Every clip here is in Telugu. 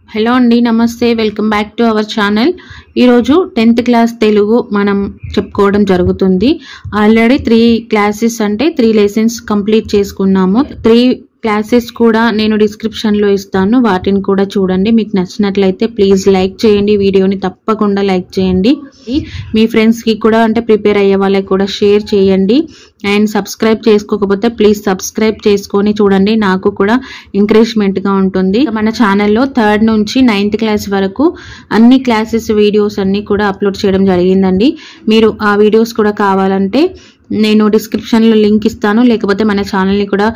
హలో అండి, నమస్తే. Welcome back to our channel. ఈరోజు 10th క్లాస్ తెలుగు మనం చెప్పుకోవడం జరుగుతుంది. ఆల్రెడీ 3 క్లాసెస్ అంటే 3 లెసన్స్ కంప్లీట్ చేసుకున్నాము. 3 క్లాసెస్ కూడా నేను డిస్క్రిప్షన్లో ఇస్తాను, వాటిని కూడా చూడండి. మీకు నచ్చినట్లయితే ప్లీజ్ లైక్ చేయండి, వీడియోని తప్పకుండా లైక్ చేయండి. మీ ఫ్రెండ్స్కి కూడా అంటే ప్రిపేర్ అయ్యే వాళ్ళకి కూడా షేర్ చేయండి. అండ్ సబ్స్క్రైబ్ చేసుకోకపోతే ప్లీజ్ సబ్స్క్రైబ్ చేసుకొని చూడండి, నాకు కూడా ఎంకరేజ్మెంట్గా ఉంటుంది. మన ఛానల్లో 3rd నుంచి 9th క్లాస్ వరకు అన్ని క్లాసెస్ వీడియోస్ అన్నీ కూడా అప్లోడ్ చేయడం జరిగిందండి. మీరు ఆ వీడియోస్ కూడా కావాలంటే నేను డిస్క్రిప్షన్లో లింక్ ఇస్తాను, లేకపోతే మన ఛానల్ని కూడా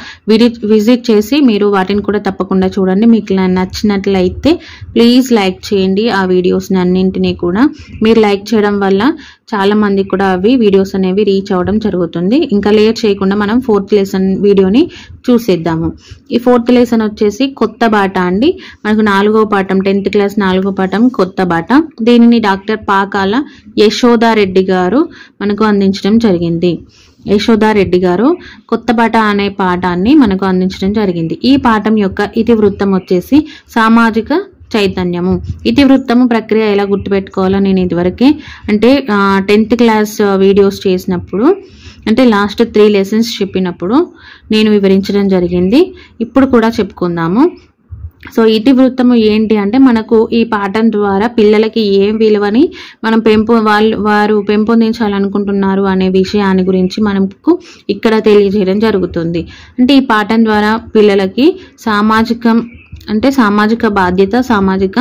విజిట్ చేసి మీరు వాటిని కూడా తప్పకుండా చూడండి. మీకు నచ్చినట్లయితే ప్లీజ్ లైక్ చేయండి ఆ వీడియోస్ని అన్నింటినీ కూడా. మీరు లైక్ చేయడం వల్ల చాలా మంది కూడా అవి వీడియోస్ అనేవి రీచ్ అవ్వడం జరుగుతుంది. ఇంకా లేట్ చేయకుండా మనం 4th లెసన్ వీడియోని చూసేద్దాము. ఈ 4th లెసన్ వచ్చేసి కొత్త బాట అండి. మనకు 4వ పాఠం, 10th క్లాస్ 4వ పాఠం కొత్త బాట. దీనిని డాక్టర్ పాకాల యశోదారెడ్డి గారు మనకు అందించడం జరిగింది. యశోదారెడ్డి గారు కొత్త బాట అనే పాఠాన్ని మనకు అందించడం జరిగింది. ఈ పాఠం యొక్క ఇతివృత్తం వచ్చేసి సామాజిక చైతన్యము. ఇతివృత్తము ప్రక్రియ ఎలా గుర్తుపెట్టుకోవాలో నేను ఇదివరకే అంటే 10th క్లాస్ వీడియోస్ చేసినప్పుడు అంటే లాస్ట్ 3 లెసన్స్ చెప్పినప్పుడు నేను వివరించడం జరిగింది. ఇప్పుడు కూడా చెప్పుకుందాము. సో ఇతివృత్తము ఏంటి అంటే మనకు ఈ పాఠం ద్వారా పిల్లలకి ఏం విలువని మనం వారు పెంపొందించాలనుకుంటున్నారు అనే విషయాన్ని గురించి మనకు ఇక్కడ తెలియజేయడం జరుగుతుంది. అంటే ఈ పాఠం ద్వారా పిల్లలకి సామాజిక బాధ్యత, సామాజిక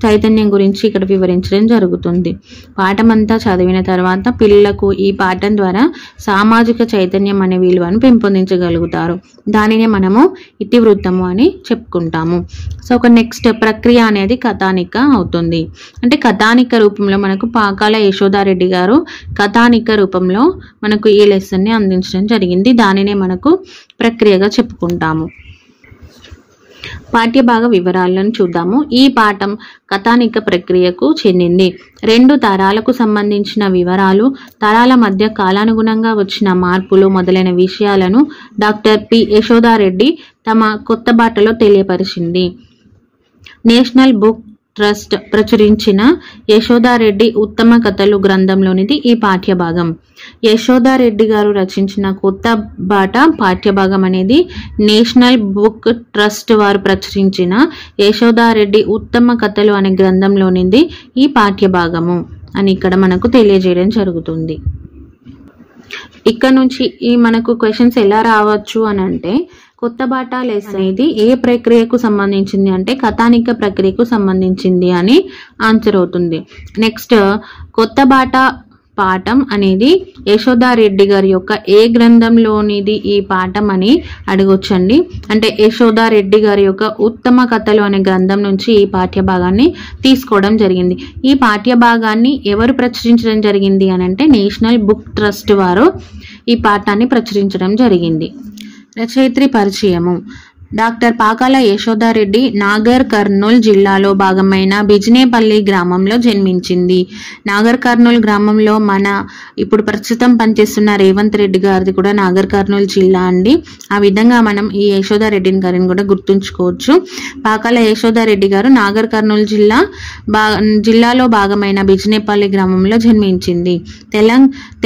చైతన్యం గురించి ఇక్కడ వివరించడం జరుగుతుంది. పాఠం అంతా చదివిన తర్వాత పిల్లలకు ఈ పాఠం ద్వారా సామాజిక చైతన్యం అనే విలువను పెంపొందించగలుగుతారు. దానినే మనము ఇతివృత్తము అని చెప్పుకుంటాము. సో ఒక నెక్స్ట్ ప్రక్రియ అనేది కథానిక అవుతుంది. అంటే కథానిక రూపంలో మనకు పాకాల యశోదారెడ్డి గారు కథానిక రూపంలో మనకు ఈ లెసన్ని అందించడం జరిగింది. దానినే మనకు ప్రక్రియగా చెప్పుకుంటాము. పాఠ్యభాగ వివరాలను చూద్దాము. ఈ పాఠం కథానిక ప్రక్రియకు చెందింది. 2 తరాలకు సంబంధించిన వివరాలు, తరాల మధ్య కాలానుగుణంగా వచ్చిన మార్పులు మొదలైన విషయాలను డాక్టర్ పి యశోదారెడ్డి తమ కొత్త బాటలో తెలియపరిచింది. నేషనల్ బుక్ ట్రస్ట్ ప్రచురించిన యశోదారెడ్డి ఉత్తమ కథలు గ్రంథంలోనిది ఈ పాఠ్యభాగం. యశోదారెడ్డి గారు రచించిన కొత్త బాట పాఠ్యభాగం అనేది నేషనల్ బుక్ ట్రస్ట్ వారు ప్రచురించిన యశోదారెడ్డి ఉత్తమ కథలు అనే గ్రంథంలోనిది ఈ పాఠ్యభాగము అని ఇక్కడ మనకు తెలియజేయడం జరుగుతుంది. ఇక్కడ నుంచి ఈ మనకు క్వశ్చన్స్ ఎలా రావచ్చు అని అంటే, కొత్త బాట లెసన్ అనేది ఏ ప్రక్రియకు సంబంధించింది అంటే కథానిక ప్రక్రియకు సంబంధించింది అని ఆన్సర్ అవుతుంది. నెక్స్ట్ కొత్త బాట పాఠం అనేది యశోదారెడ్డి గారి యొక్క ఏ గ్రంథంలోనిది ఈ పాఠం అని అడగొచ్చండి. అంటే యశోదారెడ్డి గారి యొక్క ఉత్తమ కథలు అనే గ్రంథం నుంచి ఈ పాఠ్యభాగాన్ని తీసుకోవడం జరిగింది. ఈ పాఠ్యభాగాన్ని ఎవరు ప్రచురించడం జరిగింది అని అంటే నేషనల్ బుక్ ట్రస్ట్ వారు ఈ పాఠాన్ని ప్రచురించడం జరిగింది. రచయిత్రి పరిచయము. డాక్టర్ పాకాల యశోదారెడ్డి నాగర్ కర్నూల్ జిల్లాలో భాగమైన బిజినేపల్లి గ్రామంలో జన్మించింది. నాగర్ కర్నూల్ గ్రామంలో మన ఇప్పుడు ప్రస్తుతం పనిచేస్తున్న రేవంత్ రెడ్డి గారిది కూడా నాగర్ కర్నూల్ జిల్లా అండి. ఆ విధంగా మనం ఈ యశోదారెడ్డి గారిని కూడా గుర్తుంచుకోవచ్చు. పాకాల యశోదారెడ్డి గారు నాగర్ కర్నూల్ జిల్లాలో భాగమైన బిజినేపల్లి గ్రామంలో జన్మించింది.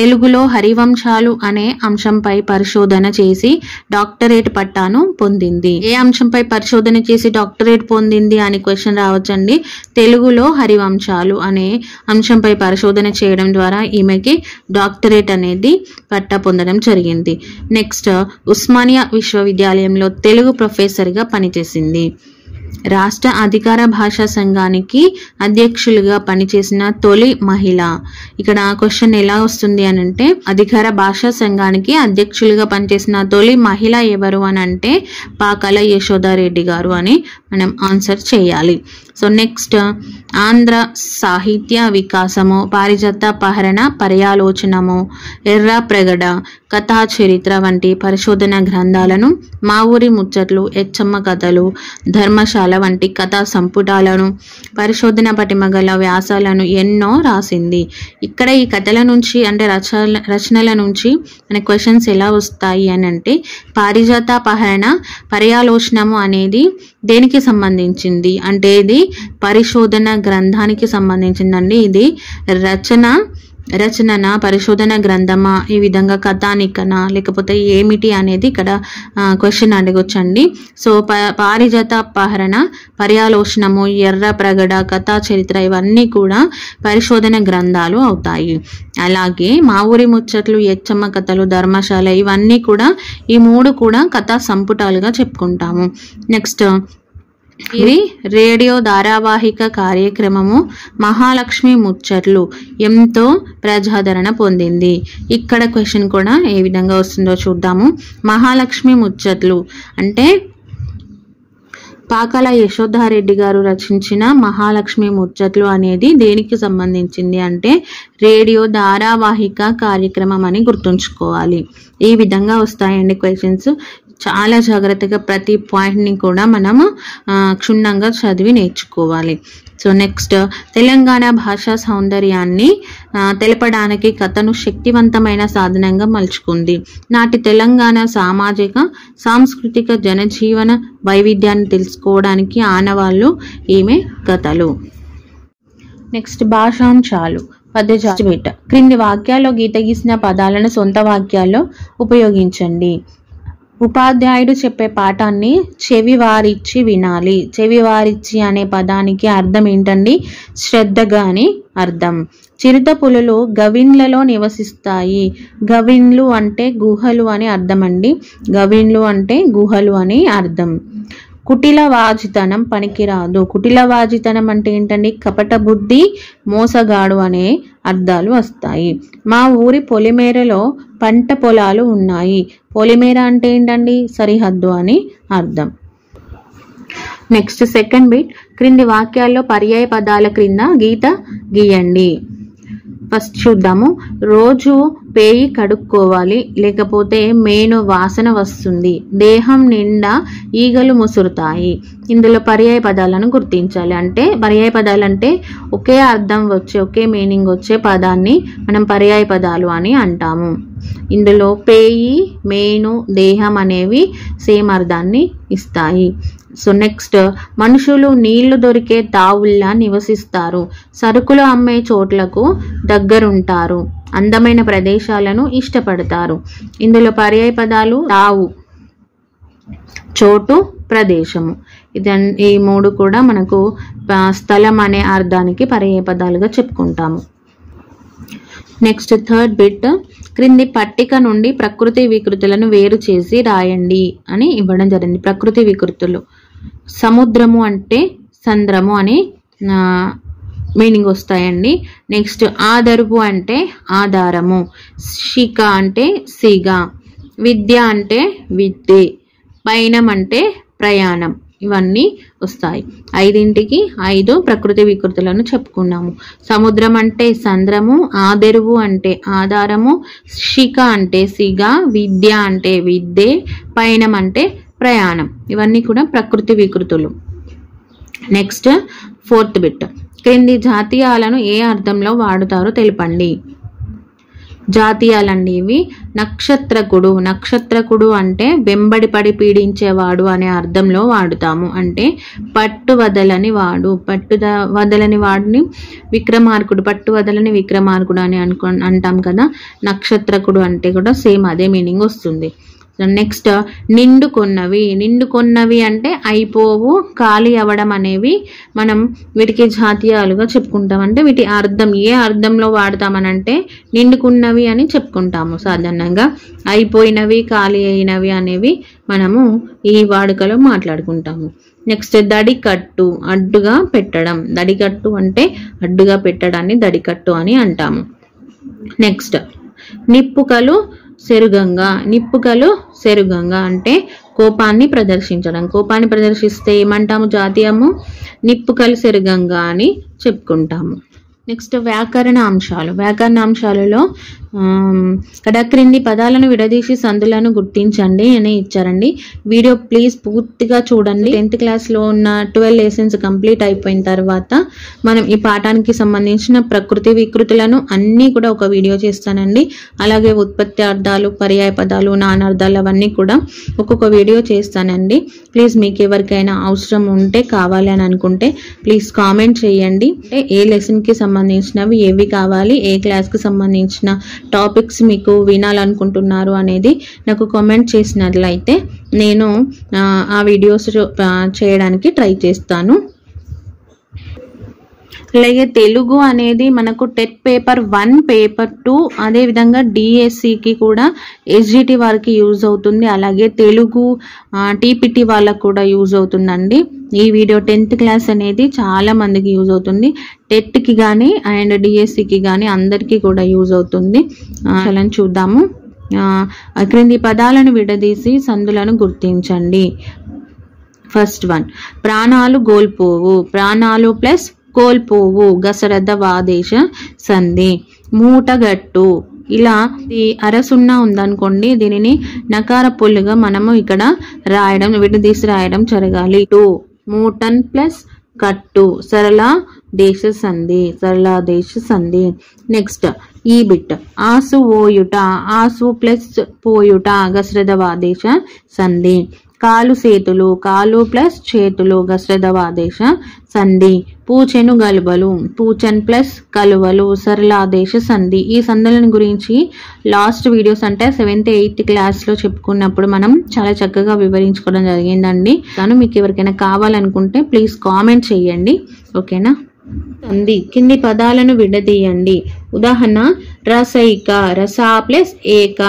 తెలుగులో హరివంశాలు అనే అంశంపై పరిశోధన చేసి డాక్టరేట్ పట్టాను పొందింది. ఏ అంశంపై పరిశోధన చేసి డాక్టరేట్ పొందింది అని క్వశ్చన్ రావచ్చండి. తెలుగులో హరివంశాలు అనే అంశంపై పరిశోధన చేయడం ద్వారా ఈమెకి డాక్టరేట్ అనేది పట్టా పొందడం జరిగింది. నెక్స్ట్ ఉస్మానియా విశ్వవిద్యాలయంలో తెలుగు ప్రొఫెసర్గా పనిచేసింది. రాష్ట్ర అధికార భాషా సంఘానికి అధ్యక్షులుగా పనిచేసిన తొలి మహిళ. ఇక్కడ క్వశ్చన్ ఎలా వస్తుంది అని అంటే, అధికార భాషా సంఘానికి అధ్యక్షులుగా పనిచేసిన తొలి మహిళ ఎవరు అని అంటే పాకాల యశోదారెడ్డి గారు అని మనం ఆన్సర్ చేయాలి. సో నెక్స్ట్ ఆంధ్ర సాహిత్య వికాసము, పారిజాత పహరణ పర్యాలోచనము, ఎర్ర ప్రగడ, కథా చరిత్ర వంటి పరిశోధన గ్రంథాలను, మా ఊరి ముచ్చట్లు, ఎచ్చమ్మ కథలు, ధర్మశాల వంటి కథా సంపుటాలను, పరిశోధన పటిమగల వ్యాసాలను ఎన్నో రాసింది. ఇక్కడ ఈ కథల నుంచి అంటే రచనల నుంచి మన క్వశ్చన్స్ ఎలా వస్తాయి అని అంటే, పారిజాతాపహరణ పర్యాలోచనము అనేది దేనికి సంబంధించింది అంటే ఇది పరిశోధన గ్రంథానికి సంబంధించిందండి. ఇది రచనన పరిశోధన గ్రంథమా, ఈ విధంగా కథానికనా, లేకపోతే ఏమిటి అనేది ఇక్కడ క్వశ్చన్ అడగొచ్చండి. సో పారిజాతాపహరణ పర్యాలోచనము, ఎర్ర ప్రగడ, కథా చరిత్ర ఇవన్నీ కూడా పరిశోధన గ్రంథాలు అవుతాయి. అలాగే మా ఊరి ముచ్చట్లు, ఎచ్చమ్మ కథలు, ధర్మశాల ఇవన్నీ కూడా ఈ 3 కూడా కథా సంపుటాలుగా చెప్పుకుంటాము. నెక్స్ట్ ఇది రేడియో ధారావాహిక కార్యక్రమము మహాలక్ష్మి ముచ్చట్లు ఎంతో ప్రజాదరణ పొందింది. ఇక్కడ క్వశ్చన్ కూడా ఏ విధంగా వస్తుందో చూద్దాము. మహాలక్ష్మి ముచ్చట్లు అంటే పాకాల యశోదారెడ్డి గారు రచించిన మహాలక్ష్మి ముచ్చట్లు అనేది దేనికి సంబంధించింది అంటే రేడియో ధారావాహిక కార్యక్రమం అని గుర్తుంచుకోవాలి. ఈ విధంగా వస్తాయండి క్వశ్చన్స్. చాలా జాగ్రత్తగా ప్రతి పాయింట్ని కూడా మనము క్షుణ్ణంగా చదివి నేర్చుకోవాలి. సో నెక్స్ట్ తెలంగాణ భాషా సౌందర్యాన్ని తెలపడానికి కథను శక్తివంతమైన సాధనంగా మలుచుకుంది. నాటి తెలంగాణ సామాజిక సాంస్కృతిక జనజీవన వైవిధ్యాన్ని తెలుసుకోవడానికి ఆనవాళ్ళు ఈమె కథలు. నెక్స్ట్ భాషాంశాలు. పద్యజాబితా. క్రింది వాక్యాల్లో గీత గీసిన పదాలను సొంత వాక్యాల్లో ఉపయోగించండి. ఉపాధ్యాయుడు చెప్పే పాఠాన్ని చెవివారిచ్చి వినాలి. చెవివారిచ్చి అనే పదానికి అర్థం ఏంటండి? శ్రద్ధగా అని అర్థం. చిరుత పులులు గవిన్లలో నివసిస్తాయి. గవిన్లు అంటే గుహలు అని అర్థం అండి. గవిన్లు అంటే గుహలు అని అర్థం. కుటిలవాజితనం పనికిరాదు. కుటిలవాజితనం అంటే ఏంటండి? కపట బుద్ధి, మోసగాడు అనే అర్థాలు వస్తాయి. మా ఊరి పొలిమేరలో పంట పొలాలు ఉన్నాయి. పొలిమేర అంటే ఏంటండి? సరిహద్దు అని అర్థం. Next second bit. క్రింది వాక్యాల్లో పర్యాయ పదాల క్రింద గీత గీయండి. ఫస్ట్ చూద్దాము. రోజు పేయి కడుక్కోవాలి, లేకపోతే మేను వాసన వస్తుంది. దేహం నిండా ఈగలు ముసురుతాయి. ఇందులో పర్యాయ పదాలను గుర్తించాలి. అంటే పర్యాయ పదాలు అంటే ఒకే అర్థం వచ్చే, ఒకే మీనింగ్ వచ్చే పదాన్ని మనం పర్యాయ పదాలు అని అంటాము. ఇందులో పేయి, మేను, దేహం అనేవి సేమ్ అర్థాన్ని ఇస్తాయి. సో నెక్స్ట్ మనుషులు నీళ్లు దొరికే తావుల్లా నివసిస్తారు. సరుకులు అమ్మే చోట్లకు దగ్గరుంటారు. అందమైన ప్రదేశాలను ఇష్టపడతారు. ఇందులో పర్యాయ పదాలు తావు, చోటు, ప్రదేశము. ఈ 3 కూడా మనకు స్థలం అనే అర్థానికి పర్యాయ పదాలుగా చెప్పుకుంటాము. Next third bit. క్రింది పట్టిక నుండి ప్రకృతి వికృతులను వేరు చేసి రాయండి అని ఇవ్వడం జరిగింది. ప్రకృతి వికృతులు. సముద్రము అంటే సంద్రము అని మీనింగ్ వస్తాయండి. నెక్స్ట్ ఆదరుపు అంటే ఆధారము. శిఖ అంటే సిగ. విద్య అంటే విద్య. పయనం అంటే ప్రయాణం. ఇవన్నీ వస్తాయి. 5ంటికి 5 ప్రకృతి వికృతులను చెప్పుకున్నాము. సముద్రం అంటే సంద్రము, ఆదెరువు అంటే ఆధారము, శిఖ అంటే సిగ, విద్య అంటే విద్య, పయనం అంటే ప్రయాణం. ఇవన్నీ కూడా ప్రకృతి వికృతులు. Next 4th bit. క్రింది జాతీయాలను ఏ అర్థంలో వాడుతారో తెలపండి. జాతీయాలండి ఇవి. నక్షత్రకుడు. నక్షత్రకుడు అంటే వెంబడి పడి పీడించేవాడు అనే అర్థంలో వాడుతాము. అంటే పట్టు వదలని వాడు. వదలని వాడిని విక్రమార్కుడు. పట్టు వదలని విక్రమార్కుడు అని అంటాం కదా. నక్షత్రకుడు అంటే కూడా సేమ్ అదే మీనింగ్ వస్తుంది. నెక్స్ట్ నిండుకొన్నవి. నిండుకొన్నవి అంటే అయిపోవు, ఖాళీ అవ్వడం అనేవి మనం వీటికి జాతీయాలుగా చెప్పుకుంటాం. అంటే వీటి అర్థం ఏ అర్థంలో వాడతామనంటే నిండుకున్నవి అని చెప్పుకుంటాము. సాధారణంగా అయిపోయినవి, ఖాళీ అయినవి అనేవి మనము ఈ వాడుకలో మాట్లాడుకుంటాము. నెక్స్ట్ దడికట్టు. అడ్డుగా పెట్టడం. దడికట్టు అంటే అడ్డుగా పెట్టడాన్ని దడికట్టు అని అంటాము. నెక్స్ట్ నిప్పుకలు సెరుగంగా. నిప్పుకలు సెరుగంగా అంటే కోపాన్ని ప్రదర్శించడం. కోపాన్ని ప్రదర్శిస్తే ఏమంటాము? జాతీయము నిప్పుకలు సెరుగంగా అని చెప్పుకుంటాము. నెక్స్ట్ వ్యాకరణాంశాలలో ఇక్కడ క్రింది పదాలను విడదీసి సందులను గుర్తించండి అని ఇచ్చారండి. వీడియో ప్లీజ్ పూర్తిగా చూడండి. 10th క్లాస్లో ఉన్న 12 లెసన్స్ కంప్లీట్ అయిపోయిన తర్వాత మనం ఈ పాఠానికి సంబంధించిన ప్రకృతి వికృతులను అన్నీ కూడా ఒక వీడియో చేస్తానండి. అలాగే ఉత్పత్తి అర్థాలు, పర్యాయ పదాలు, నానార్థాలు అవన్నీ కూడా ఒక్కొక్క వీడియో చేస్తానండి. ప్లీజ్ మీకు ఎవరికైనా అవసరం ఉంటే, కావాలి అని అనుకుంటే ప్లీజ్ కామెంట్ చేయండి. ఏ లెసన్కి సంబంధించినవి ఏవి కావాలి, ఏ క్లాస్కి సంబంధించిన టాపిక్స్ మీకు వినాలనుకుంటున్నారు అనేది నాకు కామెంట్ చేసినట్లయితే నేను ఆ వీడియోస్ చేయడానికి ట్రై చేస్తాను. అలాగే తెలుగు అనేది మనకు టెట్ పేపర్ 1, పేపర్ 2 అదేవిధంగా డిఎస్సికి కూడా ఎస్జిటి వారికి యూజ్ అవుతుంది. అలాగే తెలుగు టీపీటీ వాళ్ళకు కూడా యూజ్ అవుతుందండి. ఈ వీడియో 10th క్లాస్ అనేది చాలా మందికి యూజ్ అవుతుంది. టెట్కి కానీ అండ్ డిఎస్సికి కానీ అందరికీ కూడా యూజ్ అవుతుంది. అలా చూద్దాము. క్రింది పదాలను విడదీసి సందులను గుర్తించండి. ఫస్ట్ వన్, ప్రాణాలు కోల్పోవు. ప్రాణాలు ప్లస్ కోల్పోవు గసరద వాదేశ సంధి. మూటగట్టు, ఇలా అరసున్నా ఉందనుకోండి, దీనిని నకార పొల్లుగా మనము ఇక్కడ రాయడం, విడదీసి రాయడం జరగాలి. 2, మూటన్ ప్లస్ కట్టు సరళ దేశ సంధి. నెక్స్ట్ ఈ బిట్, ఆసు ఓయుట. ఆసు ప్లస్ పోయుట గసరద వాదేశ సంధి. కాలు చేతులు. కాలు ప్లస్ చేతులు గసరద వాదేశ సంధి. పూచెను గలుబలు. పూచన్ ప్లస్ కలువలు సరళాదేశ సంధి. ఈ సంధులను గురించి లాస్ట్ వీడియోస్ అంటే 7th 8th క్లాస్లో చెప్పుకున్నప్పుడు మనం చాలా చక్కగా వివరించుకోవడం జరిగిందండి. కానీ మీకు ఎవరికైనా కావాలనుకుంటే ప్లీజ్ కామెంట్ చేయండి. ఓకేనా. సంధి, కింది పదాలను విడదీయండి. ఉదాహరణ, రసైక. రసా ప్లస్ ఏక.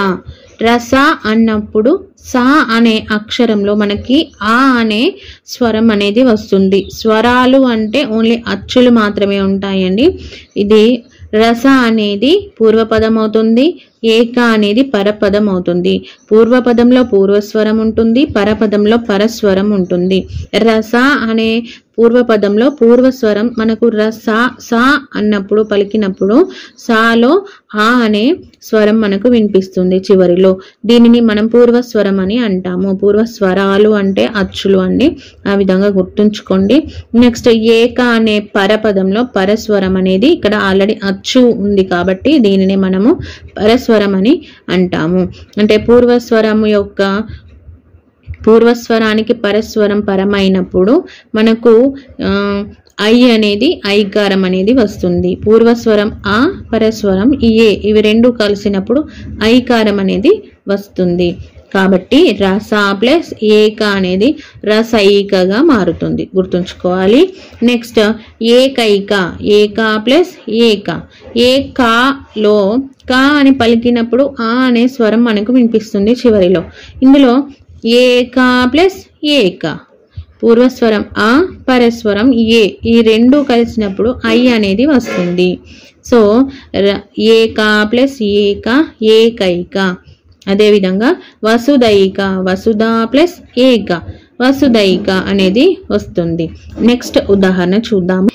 రస అన్నప్పుడు సా అనే అక్షరంలో మనకి ఆ అనే స్వరం అనేది వస్తుంది. స్వరాలు అంటే ఓన్లీ అచ్చులు మాత్రమే ఉంటాయండి. ఇది రస అనేది పూర్వపదం అవుతుంది, ఏక అనేది పరపదం అవుతుంది. పూర్వపదంలో పూర్వస్వరం ఉంటుంది, పరపదంలో పరస్వరం ఉంటుంది. రస అనే పూర్వపదంలో పూర్వస్వరం మనకు సా అన్నప్పుడు పలికినప్పుడు సాలో ఆ అనే స్వరం మనకు వినిపిస్తుంది చివరిలో. దీనిని మనం పూర్వస్వరం అని అంటాము. పూర్వస్వరాలు అంటే అచ్చులు అండి, ఆ విధంగా గుర్తుంచుకోండి. నెక్స్ట్ ఏక అనే పరపదంలో పరస్వరం అనేది ఇక్కడ ఆల్రెడీ అచ్చు ఉంది కాబట్టి దీనిని మనము పరస్వరం అని అంటాము. అంటే పూర్వస్వరానికి పరస్వరం పరమైనప్పుడు మనకు ఐ అనేది ఐకారం అనేది వస్తుంది. పూర్వస్వరం ఆ, పరస్వరం ఏ, ఇవి రెండు కలిసినప్పుడు ఐకారం అనేది వస్తుంది. కాబట్టి రస ప్లస్ ఏక అనేది రసైకగా మారుతుంది, గుర్తుంచుకోవాలి. నెక్స్ట్ ఏకైక. ఏక ప్లస్ ఏక. ఏకాలో కా అని పలికినప్పుడు ఆ అనే స్వరం మనకు వినిపిస్తుంది చివరిలో. ఇందులో ఏక ప్లస్ ఏక, పూర్వస్వరం ఆ, పరస్వరం ఏ, ఈ రెండు కలిసినప్పుడు ఐ అనేది వస్తుంది. సో ఏక ప్లస్ ఏక ఏకైక. అదేవిధంగా వసుదైక. వసుధ ప్లస్ ఏక, వసుదైక అనేది వస్తుంది. నెక్స్ట్ ఉదాహరణ చూద్దాము.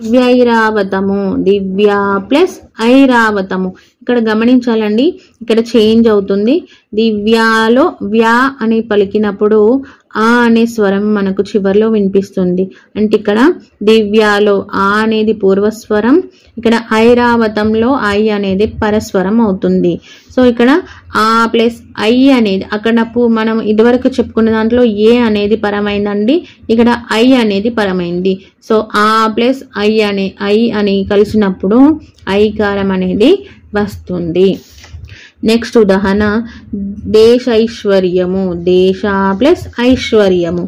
దివ్యైరావతము. దివ్య ప్లస్ ఐరావతము. ఇక్కడ గమనించాలండి, ఇక్కడ చేంజ్ అవుతుంది. దివ్యాలో వ్యా అని పలికినప్పుడు ఆ అనే స్వరం మనకు చివరిలో వినిపిస్తుంది. అంటే ఇక్కడ దివ్యాలో ఆ అనేది పూర్వస్వరం, ఇక్కడ ఐరావతంలో ఐ అనేది పరస్వరం అవుతుంది. సో ఇక్కడ ఆ ప్లస్ ఐ అనేది అక్కడ మనం ఇదివరకు చెప్పుకున్న దాంట్లో ఏ అనేది పరమైందండి, ఇక్కడ ఐ అనేది పరమైంది. సో ఆ ప్లస్ ఐ అని కలిసినప్పుడు ఐకారం అనేది వస్తుంది. నెక్స్ట్ ఉదాహరణ, దేశైశ్వర్యము. దేశ ప్లస్ ఐశ్వర్యము.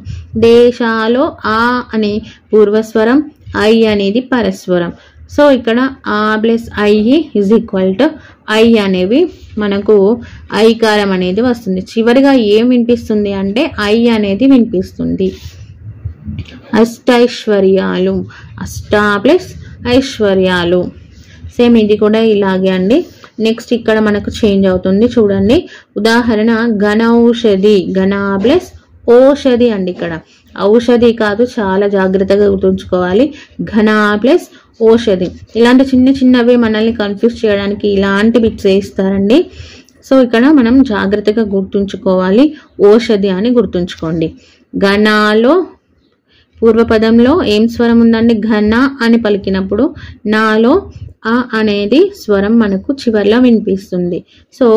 దేశాలో ఆ అనే పూర్వస్వరం, ఐ అనేది పరస్వరం. సో ఇక్కడ ఆ plus I is equal to I అనేవి మనకు ఐకారం అనేది వస్తుంది. చివరిగా ఏం వినిపిస్తుంది అంటే ఐ అనేది వినిపిస్తుంది. అష్టైశ్వర్యాలు. అష్ట ప్లస్ ఐశ్వర్యాలు. సేమ్ ఇది కూడా ఇలాగే అండి. నెక్స్ట్ ఇక్కడ మనకు చేంజ్ అవుతుంది చూడండి. ఉదాహరణ, ఘనౌషధి. ఘన ప్లస్ ఓషధి అండి. ఇక్కడ ఔషధి కాదు, చాలా జాగ్రత్తగా గుర్తుంచుకోవాలి. ఘన ప్లస్ ఓషధి. ఇలాంటి చిన్న చిన్నవి మనల్ని కన్ఫ్యూజ్ చేయడానికి ఇలాంటి బిట్స్ వేస్తారండి. సో ఇక్కడ మనం జాగ్రత్తగా గుర్తుంచుకోవాలి. ఓషధి అని గుర్తుంచుకోండి. ఘనాలో పూర్వపదంలో ఏం స్వరం ఉందండి? ఘన అని పలికినప్పుడు నాలో ఆ అనేది స్వరం మనకు చివర్లో వినిపిస్తుంది. సో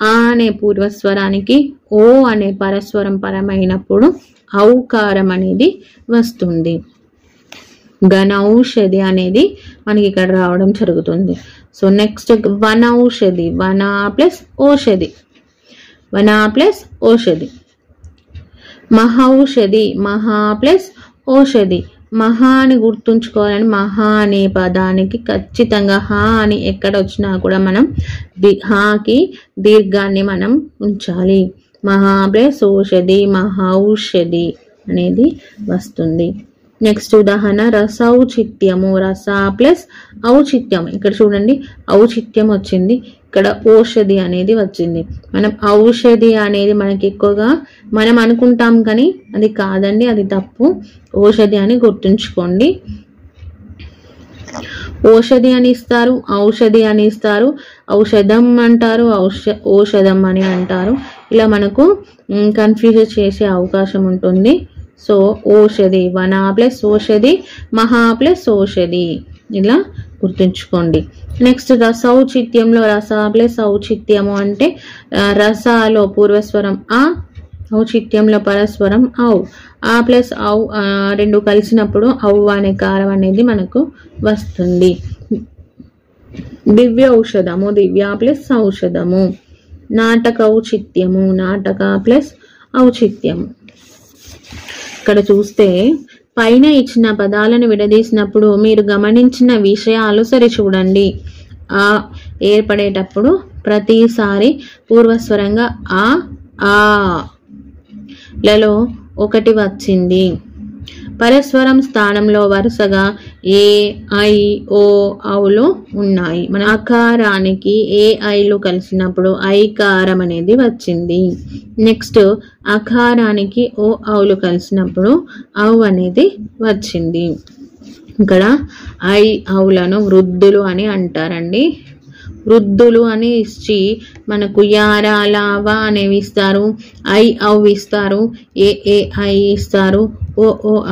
ఆ అనే పూర్వస్వరానికి ఓ అనే పరస్వరం పరమైనప్పుడు ఔకారం అనేది వస్తుంది. ఘనౌషధి అనేది మనకి ఇక్కడ రావడం జరుగుతుంది. సో నెక్స్ట్ వనౌషధి. వన ప్లస్ ఓషధి. వన ప్లస్ ఓషధి. మహౌషధి. మహా ప్లస్ ఓషధి. మహా అని గుర్తుంచుకోవాలని మహా అనే పదానికి ఖచ్చితంగా హా అని ఎక్కడ వచ్చినా కూడా మనం హాకి దీర్ఘాన్ని మనం ఉంచాలి. మహా ప్లస్ ఓషధి, మహౌషధి అనేది వస్తుంది. నెక్స్ట్ ఉదాహరణ రసౌచిత్యము. రస ప్లస్ ఔచిత్యం. ఇక్కడ చూడండి ఔచిత్యం వచ్చింది, ఇక్కడ ఓషధి అనేది వచ్చింది. మనం ఔషధి అనేది మనకి ఎక్కువగా మనం అనుకుంటాం కానీ అది కాదండి, అది తప్పు. ఓషధి అని గుర్తుంచుకోండి. ఓషధి అని ఇస్తారు, ఔషధి అని ఇస్తారు, ఔషధం అంటారు, ఔషధం అని అంటారు. ఇలా మనకు కన్ఫ్యూజ్ చేసే అవకాశం ఉంటుంది. సో ఓషధి. వన ప్లస్ ఓషధి, మహా ప్లస్ ఓషధి ఇలా గుర్తుంచుకోండి. నెక్స్ట్ రసౌచిత్యంలో రస ప్లస్ ఔచిత్యము అంటే రసాలో పూర్వస్వరం ఆ, ఔచిత్యంలో పరస్వరం ఔ. ఆ ప్లస్ ఔ రెండు కలిసినప్పుడు ఔ అనే కారం అనేది మనకు వస్తుంది. దివ్య ఔషధము. దివ్య ప్లస్ ఔషధము. నాటక ఔచిత్యము. నాటక ప్లస్ ఔచిత్యము. ఇక్కడ చూస్తే పైన ఇచ్చిన పదాలను విడదీసినప్పుడు మీరు గమనించిన విషయాలు సరి చూడండి. ఆ ఏర్పడేటప్పుడు ప్రతిసారి పూర్వస్వరంగా ఆ ఆ లలో ఒకటి వచ్చింది. పరస్వరం స్థానంలో వరుసగా ఏ, ఐ, ఓ, ఔలు ఉన్నాయి. మన అకారానికి ఏ, ఐలు కలిసినప్పుడు ఐకారం అనేది వచ్చింది. నెక్స్ట్ అకారానికి ఓ, ఔలు కలిసినప్పుడు ఔ అనేది వచ్చింది. ఇక్కడ ఐ, ఔలను వృద్ధులు అని అంటారండి. వృద్ధులు అని ఇచ్చి మనకు యారా, లావా అనేవి ఇస్తారు, ఐ, ఔ ఇస్తారు, ఏ, ఐ ఇస్తారు, ఓ,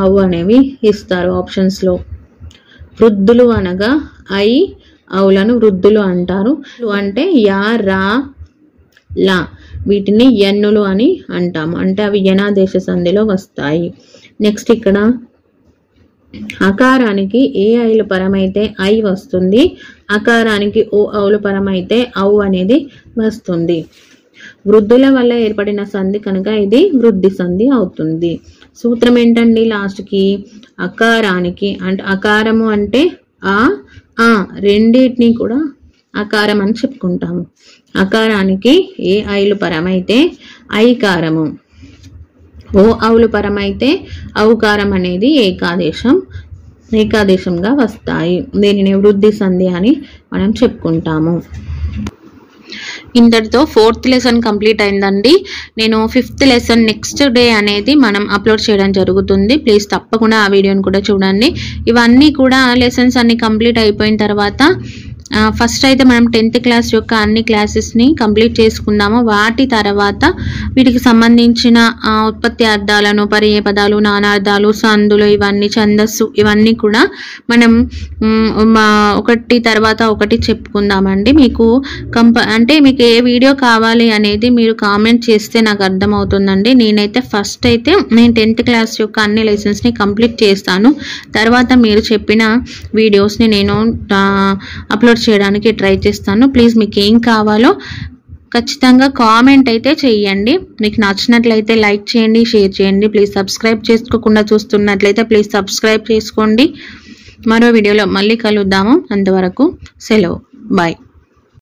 ఔ అనేవి ఇస్తారు ఆప్షన్స్లో. వృద్ధులు అనగా ఐ, ఔలను వృద్ధులు అంటారు. అంటే యా, రా, లా వీటిని ఎన్నులు అని అంటాము. అంటే అవి యనాదేశ సంధిలో వస్తాయి. నెక్స్ట్ ఇక్కడ అకారానికి ఏ, ఐలు పరమైతే ఐ వస్తుంది, అకారానికి ఓ, ఔలు పరమైతే ఔ అనేది వస్తుంది. వృద్ధుల వల్ల ఏర్పడిన సంధి కనుక ఇది వృద్ధి సంధి అవుతుంది. సూత్రం ఏంటండి లాస్ట్కి? అకారానికి అంటే అకారము అంటే ఆ రెండింటినీ కూడా అకారం అని చెప్పుకుంటాము. అకారానికి ఏ, ఐలు పరమైతే ఐకారము, ఓ, ఔలు పరమైతే ఔకారం అనేది ఏకాదేశంగా వస్తాయి. దీనిని వృద్ధి సంధి అని మనం చెప్పుకుంటాము. ఇంతటితో 4th లెసన్ కంప్లీట్ అయిందండి. నేను 5th లెసన్ నెక్స్ట్ డే అనేది మనం అప్లోడ్ చేయడం జరుగుతుంది. ప్లీజ్ తప్పకుండా ఆ వీడియోని కూడా చూడండి. ఇవన్నీ కూడా లెసన్స్ అన్ని కంప్లీట్ అయిపోయిన తర్వాత ఫస్ట్ అయితే మనం 10th క్లాస్ యొక్క అన్ని క్లాసెస్ని కంప్లీట్ చేసుకుందాము. వాటి తర్వాత వీటికి సంబంధించిన ఉత్పత్తి అర్థాలను, పర్యాయ పదాలు, నానార్థాలు, సందులు, ఇవన్నీ ఛందస్సు ఇవన్నీ కూడా మనం ఒకటి తర్వాత ఒకటి చెప్పుకుందామండి. మీకు అంటే మీకు ఏ వీడియో కావాలి అనేది మీరు కామెంట్ చేస్తే నాకు అర్థమవుతుందండి. నేనైతే ఫస్ట్ అయితే నేను 10th క్లాస్ యొక్క అన్ని లెసన్స్ని కంప్లీట్ చేస్తాను. తర్వాత మీరు చెప్పిన వీడియోస్ని నేను అప్లోడ్ చేయడానికి ట్రై చేస్తాను. ప్లీజ్ మీకు ఏం కావాలో ఖచ్చితంగా కామెంట్ అయితే చేయండి. మీకు నచ్చినట్లయితే లైక్ చేయండి, షేర్ చేయండి. ప్లీజ్ సబ్స్క్రైబ్ చేసుకోకుండా చూస్తున్నట్లయితే ప్లీజ్ సబ్స్క్రైబ్ చేసుకోండి. మరో వీడియోలో మళ్ళీ కలుద్దాము. అంతవరకు సెలవు. బాయ్.